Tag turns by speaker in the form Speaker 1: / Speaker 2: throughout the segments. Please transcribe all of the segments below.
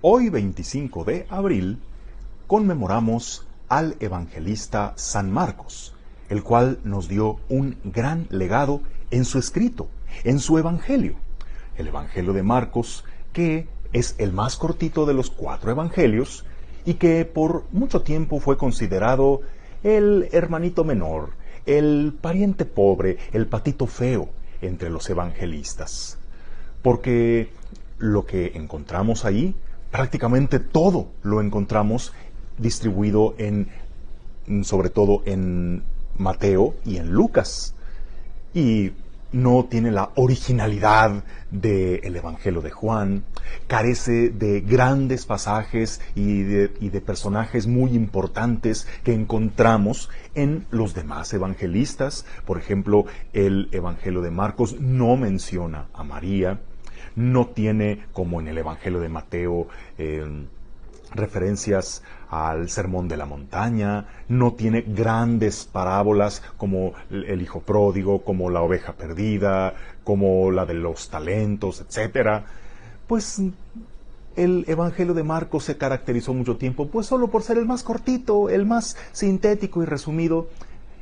Speaker 1: Hoy, 25 de abril, conmemoramos al evangelista San Marcos, el cual nos dio un gran legado en su escrito, en su evangelio. El evangelio de Marcos, que es el más cortito de los 4 evangelios y que por mucho tiempo fue considerado el hermanito menor, el pariente pobre, el patito feo entre los evangelistas. Porque lo que encontramos ahí, prácticamente todo lo encontramos distribuido sobre todo en Mateo y en Lucas. Y no tiene la originalidad del Evangelio de Juan, carece de grandes pasajes y de personajes muy importantes que encontramos en los demás evangelistas. Por ejemplo, el Evangelio de Marcos no menciona a María, no tiene, como en el Evangelio de Mateo, referencias al Sermón de la Montaña, no tiene grandes parábolas como el hijo pródigo, como la oveja perdida, como la de los talentos, etc. Pues el Evangelio de Marcos se caracterizó mucho tiempo pues solo por ser el más cortito, el más sintético y resumido,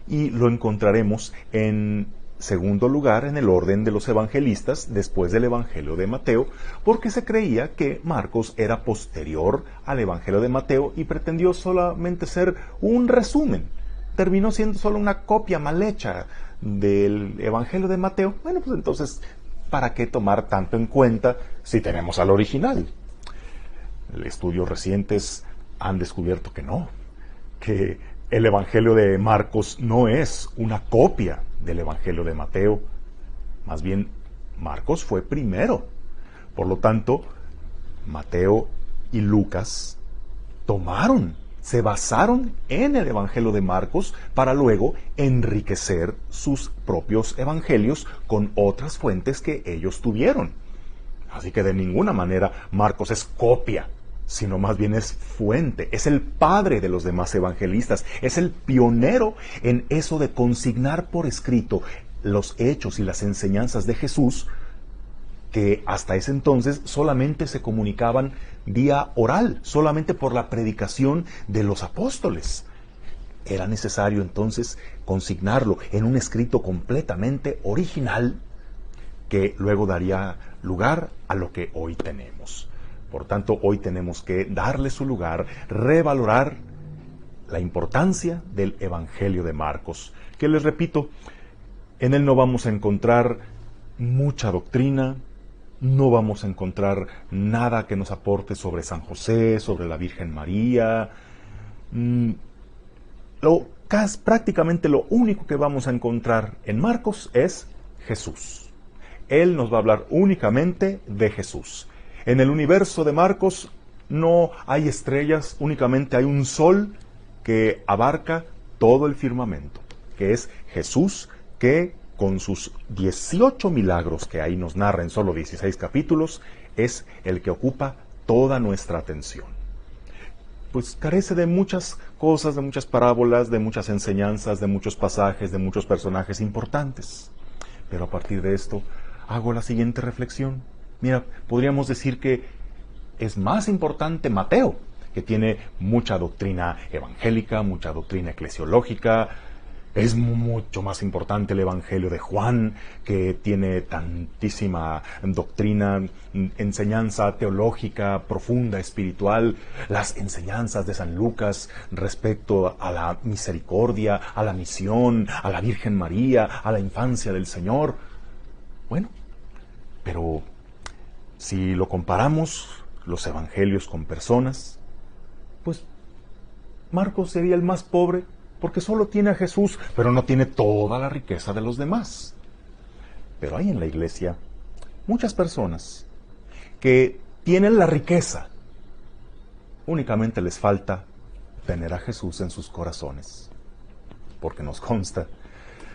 Speaker 1: y lo encontraremos en segundo lugar en el orden de los evangelistas después del Evangelio de Mateo, porque se creía que Marcos era posterior al Evangelio de Mateo y pretendió solamente ser un resumen. Terminó siendo solo una copia mal hecha del Evangelio de Mateo. Bueno, pues entonces, ¿para qué tomar tanto en cuenta si tenemos al original? Estudios recientes han descubierto que no, que el Evangelio de Marcos no es una copia del Evangelio de Mateo. Más bien, Marcos fue primero. Por lo tanto, Mateo y Lucas se basaron en el Evangelio de Marcos para luego enriquecer sus propios evangelios con otras fuentes que ellos tuvieron. Así que de ninguna manera Marcos es copia, sino más bien es fuente, es el padre de los demás evangelistas, es el pionero en eso de consignar por escrito los hechos y las enseñanzas de Jesús, que hasta ese entonces solamente se comunicaban vía oral, solamente por la predicación de los apóstoles. Era necesario entonces consignarlo en un escrito completamente original que luego daría lugar a lo que hoy tenemos. Por tanto, hoy tenemos que darle su lugar, revalorar la importancia del Evangelio de Marcos, que les repito, en él no vamos a encontrar mucha doctrina, no vamos a encontrar nada que nos aporte sobre San José, sobre la Virgen María. Prácticamente lo único que vamos a encontrar en Marcos es Jesús. Él nos va a hablar únicamente de Jesús. En el universo de Marcos no hay estrellas, únicamente hay un sol que abarca todo el firmamento, que es Jesús, que con sus 18 milagros que ahí nos narra en solo 16 capítulos, es el que ocupa toda nuestra atención. Pues carece de muchas cosas, de muchas parábolas, de muchas enseñanzas, de muchos pasajes, de muchos personajes importantes. Pero a partir de esto, hago la siguiente reflexión. Mira, podríamos decir que es más importante Mateo, que tiene mucha doctrina evangélica, mucha doctrina eclesiológica. Es mucho más importante el Evangelio de Juan, que tiene tantísima doctrina, enseñanza teológica, profunda, espiritual. Las enseñanzas de San Lucas respecto a la misericordia, a la misión, a la Virgen María, a la infancia del Señor. Bueno, pero si lo comparamos los evangelios con personas, pues Marcos sería el más pobre porque solo tiene a Jesús, pero no tiene toda la riqueza de los demás. Pero hay en la iglesia muchas personas que tienen la riqueza, únicamente les falta tener a Jesús en sus corazones. Porque nos consta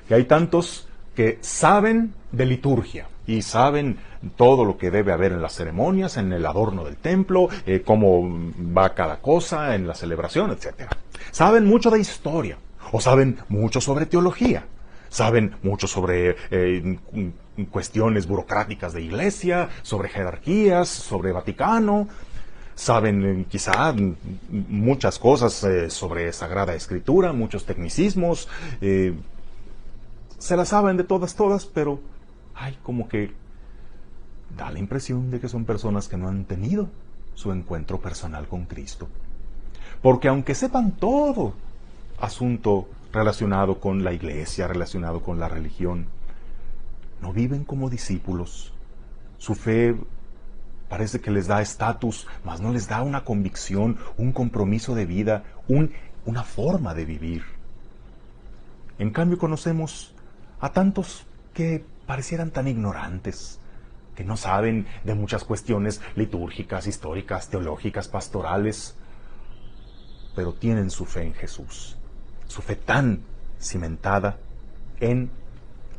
Speaker 1: que hay tantos que saben de liturgia y saben todo lo que debe haber en las ceremonias, en el adorno del templo, cómo va cada cosa en la celebración, etc. Saben mucho de historia, o saben mucho sobre teología, saben mucho sobre cuestiones burocráticas de iglesia, sobre jerarquías, sobre Vaticano, saben quizá muchas cosas sobre Sagrada Escritura, muchos tecnicismos, se la saben de todas, pero hay como que da la impresión de que son personas que no han tenido su encuentro personal con Cristo. Porque aunque sepan todo asunto relacionado con la iglesia, relacionado con la religión, no viven como discípulos. Su fe parece que les da estatus, mas no les da una convicción, un compromiso de vida, una forma de vivir. En cambio conocemos a tantos que parecieran tan ignorantes, que no saben de muchas cuestiones litúrgicas, históricas, teológicas, pastorales, pero tienen su fe en Jesús, su fe tan cimentada en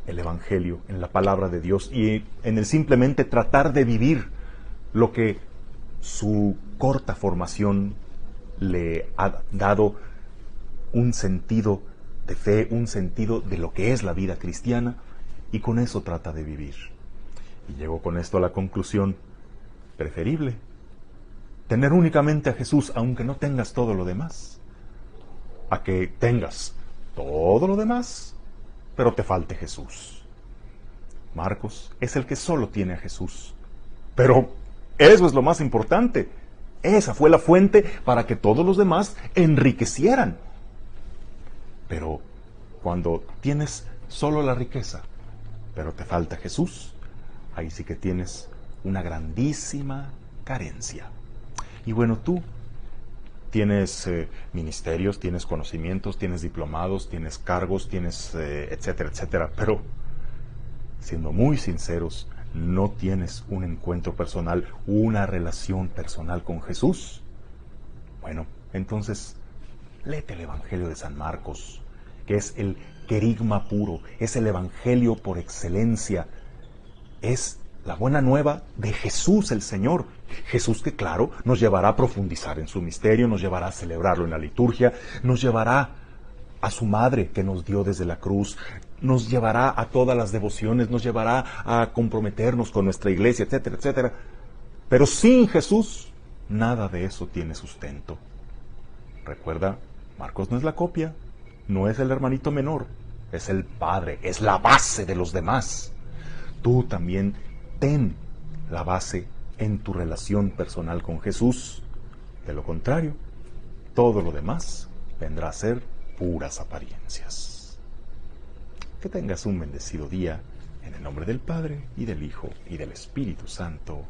Speaker 1: el Evangelio, en la palabra de Dios y en el simplemente tratar de vivir lo que su corta formación le ha dado un sentido de fe, un sentido de lo que es la vida cristiana, y con eso trata de vivir. Y llego con esto a la conclusión: preferible tener únicamente a Jesús aunque no tengas todo lo demás, a que tengas todo lo demás pero te falte Jesús. Marcos es el que solo tiene a Jesús, pero eso es lo más importante. Esa fue la fuente para que todos los demás enriquecieran. Pero cuando tienes solo la riqueza, pero te falta Jesús, ahí sí que tienes una grandísima carencia. Y bueno, tú tienes ministerios, tienes conocimientos, tienes diplomados, tienes cargos, tienes etcétera, etcétera, pero siendo muy sinceros, no tienes un encuentro personal, una relación personal con Jesús. Bueno, entonces, léete el Evangelio de San Marcos, que es el querigma puro, es el Evangelio por excelencia, es la buena nueva de Jesús el Señor. Jesús que, claro, nos llevará a profundizar en su misterio, nos llevará a celebrarlo en la liturgia, nos llevará a su madre que nos dio desde la cruz, nos llevará a todas las devociones, nos llevará a comprometernos con nuestra iglesia, etcétera, etcétera. Pero sin Jesús, nada de eso tiene sustento. Recuerda, Marcos no es la copia, no es el hermanito menor, es el Padre, es la base de los demás. Tú también ten la base en tu relación personal con Jesús. De lo contrario, todo lo demás vendrá a ser puras apariencias. Que tengas un bendecido día, en el nombre del Padre, y del Hijo, y del Espíritu Santo.